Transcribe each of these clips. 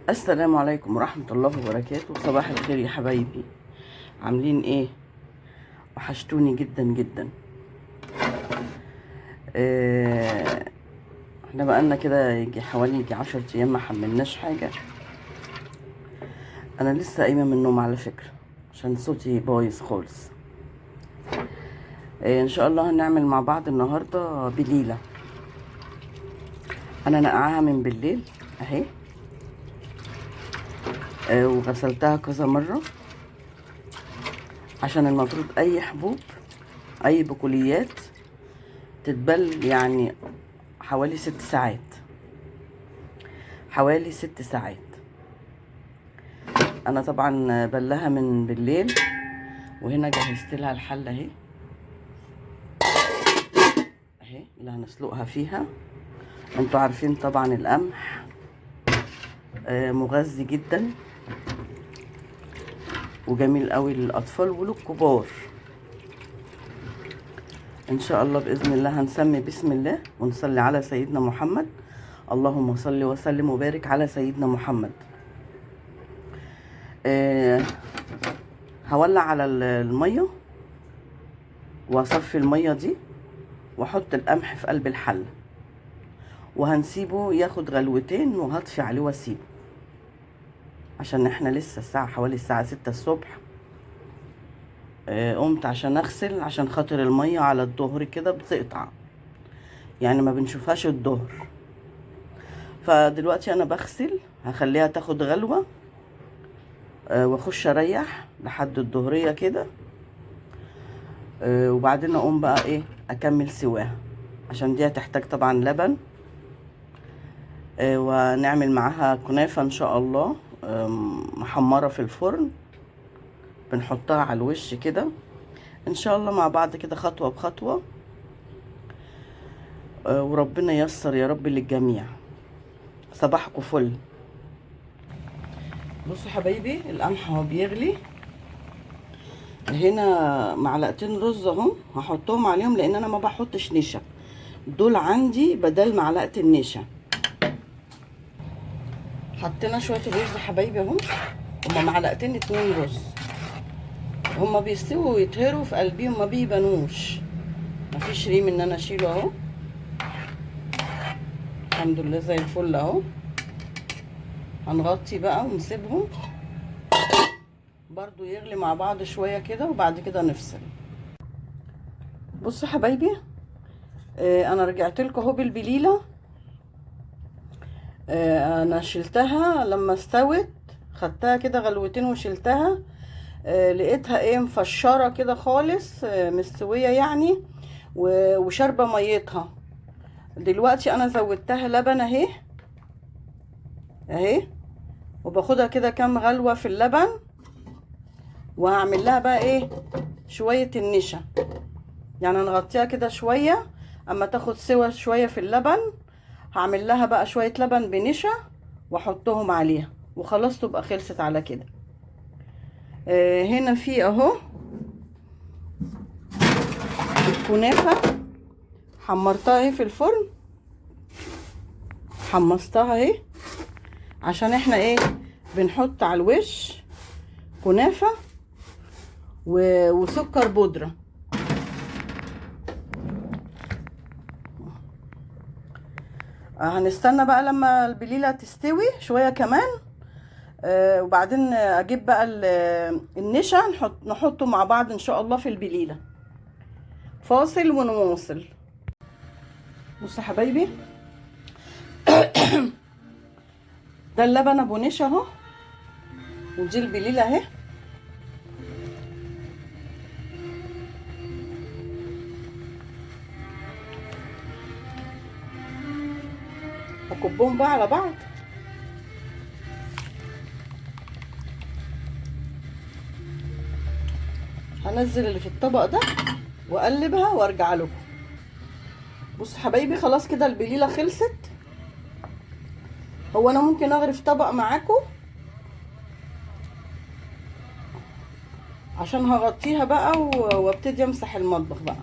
السلام عليكم ورحمة الله وبركاته. صباح الخير يا حبايبي، عاملين ايه؟ وحشتوني جدا جدا. آه، احنا بقالنا كده يجي حوالي 10 ايام ما حملناش حاجة. انا لسه قايمة من النوم على فكرة عشان صوتي بايظ خالص. ان شاء الله هنعمل مع بعض النهاردة بليلة. انا نقعاها من بالليل اهي. وغسلتها كذا مرة عشان المفروض اي حبوب، اي بقوليات تتبل يعني حوالي 6 ساعات، حوالي 6 ساعات. انا طبعا بلها من بالليل، وهنا جهزت لها الحله اهي اهي اللي هنسلقها فيها. انتوا عارفين طبعا القمح مغذي جدا وجميل قوي للاطفال وللكبار. ان شاء الله باذن الله هنسمي بسم الله ونصلي على سيدنا محمد. اللهم صل وسلم وبارك على سيدنا محمد. هولع على الميه واصفي الميه دي واحط القمح في قلب الحله، وهنسيبه ياخد غلوتين وهطفي عليه واسيبه، عشان احنا لسه الساعه حوالي الساعه 6 الصبح. قمت عشان اغسل، عشان خاطر الميه على الظهر كده بتقطع، يعني ما بنشوفهاش الظهر. فدلوقتي انا بغسل، هخليها تاخد غلوه واخش اريح لحد الظهريه كده. وبعدين اقوم بقى ايه اكمل سواها، عشان دي هتحتاج طبعا لبن. ونعمل معاها كنافه ان شاء الله محمره في الفرن، بنحطها على الوش كده ان شاء الله مع بعض كده خطوه بخطوه. وربنا ييسر يا رب للجميع. صباحكم فل. بصوا حبايبي، القمح هو بيغلي. هنا معلقتين رز اهو هحطهم عليهم، لان انا ما بحطش نشا، دول عندي بدل معلقه النشا. حطينا شويه الرز حبايبي اهو، هما معلقتين 2 رز. هما بيستووا ويطهروا في قلبيهم، ما بيبانوش، مفيش ريم ان انا اشيله اهو. الحمد لله زي الفل اهو. هنغطي بقى ونسيبهم برضو يغلي مع بعض شويه كده، وبعد كده نفصل. بصوا حبايبي، انا رجعت لكم اهو بالبليله. انا شلتها لما استوت، خدتها كده غلوتين وشلتها. لقيتها ايه مفشره كده خالص، مستويه يعني، وشاربه ميتها. دلوقتي انا زودتها لبن اهي اهي، وباخدها كده كام غلوه في اللبن، وهعمل لها بقى ايه شويه النشا. يعني هنغطيها كده شويه اما تاخد سوا شويه في اللبن. هعمل لها بقى شويه لبن بنشا واحطهم عليها، وخلاص تبقى خلصت على كده. هنا في اهو الكنافه، حمرتها اهي في الفرن، حمصتها اهي، عشان احنا ايه بنحط على الوش كنافه وسكر بودره. هنستنى بقى لما البليله تستوي شويه كمان. وبعدين اجيب بقى النشا نحطه مع بعض ان شاء الله في البليله. فاصل ونواصل. بصوا حبايبي، ده اللبن ابو نشا اهو، ودي البليله اهي. هكبهم بقى على بعض. هنزل اللي في الطبق ده واقلبها وارجع لكم. بصوا حبايبي، خلاص كده البليله خلصت. هو انا ممكن اغرف طبق معاكم عشان هغطيها بقى وابتدي امسح المطبخ بقى.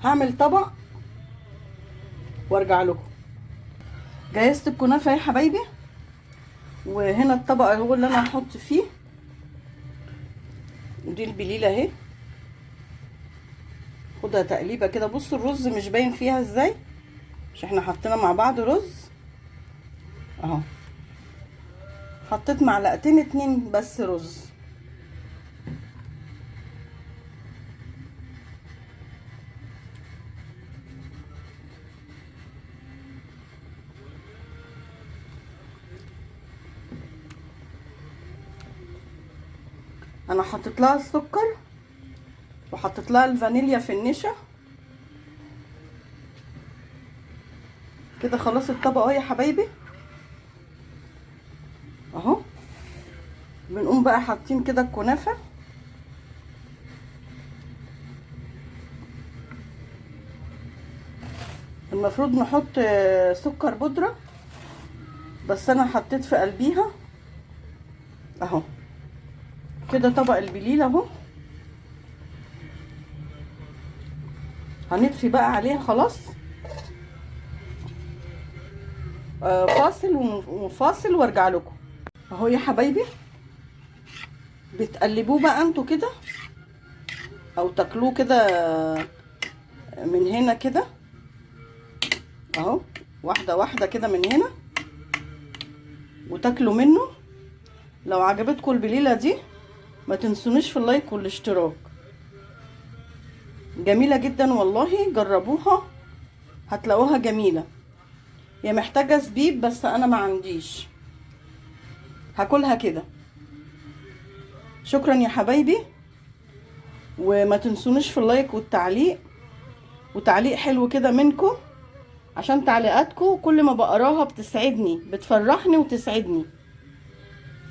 هعمل طبق وارجع لكم. جهزت الكنافه يا حبايبي، وهنا الطبق هو اللي انا هحط فيه. ودي البليله اهي، خدها تقليبه كده. بصوا الرز مش باين فيها ازاي، مش احنا حطينا مع بعض رز اهو. حطيت معلقتين 2 بس رز. انا حطيت لها السكر وحطيت لها الفانيليا في النشا كده. خلاص الطبق اهو يا حبايبي اهو. بنقوم بقى حاطين كده الكنافه. المفروض نحط سكر بودره، بس انا حطيت في قلبيها اهو كده. طبق البليله اهو، هنطفي بقى عليها خلاص. فاصل وفاصل وارجع لكم اهو يا حبايبي. بتقلبوه بقى انتوا كده او تاكلوه كده من هنا كده اهو، واحده واحده كده من هنا وتاكلوا منه. لو عجبتكم البليله دي ما تنسونيش في اللايك والاشتراك. جميله جدا والله، جربوها هتلاقوها جميله. هي محتاجه زبيب بس انا ما عنديش، هاكلها كده. شكرا يا حبايبي، وما تنسونيش في اللايك والتعليق، وتعليق حلو كده منكم، عشان تعليقاتكم كل ما بقراها بتسعدني، بتفرحني وتسعدني.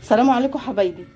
سلام عليكم حبايبي.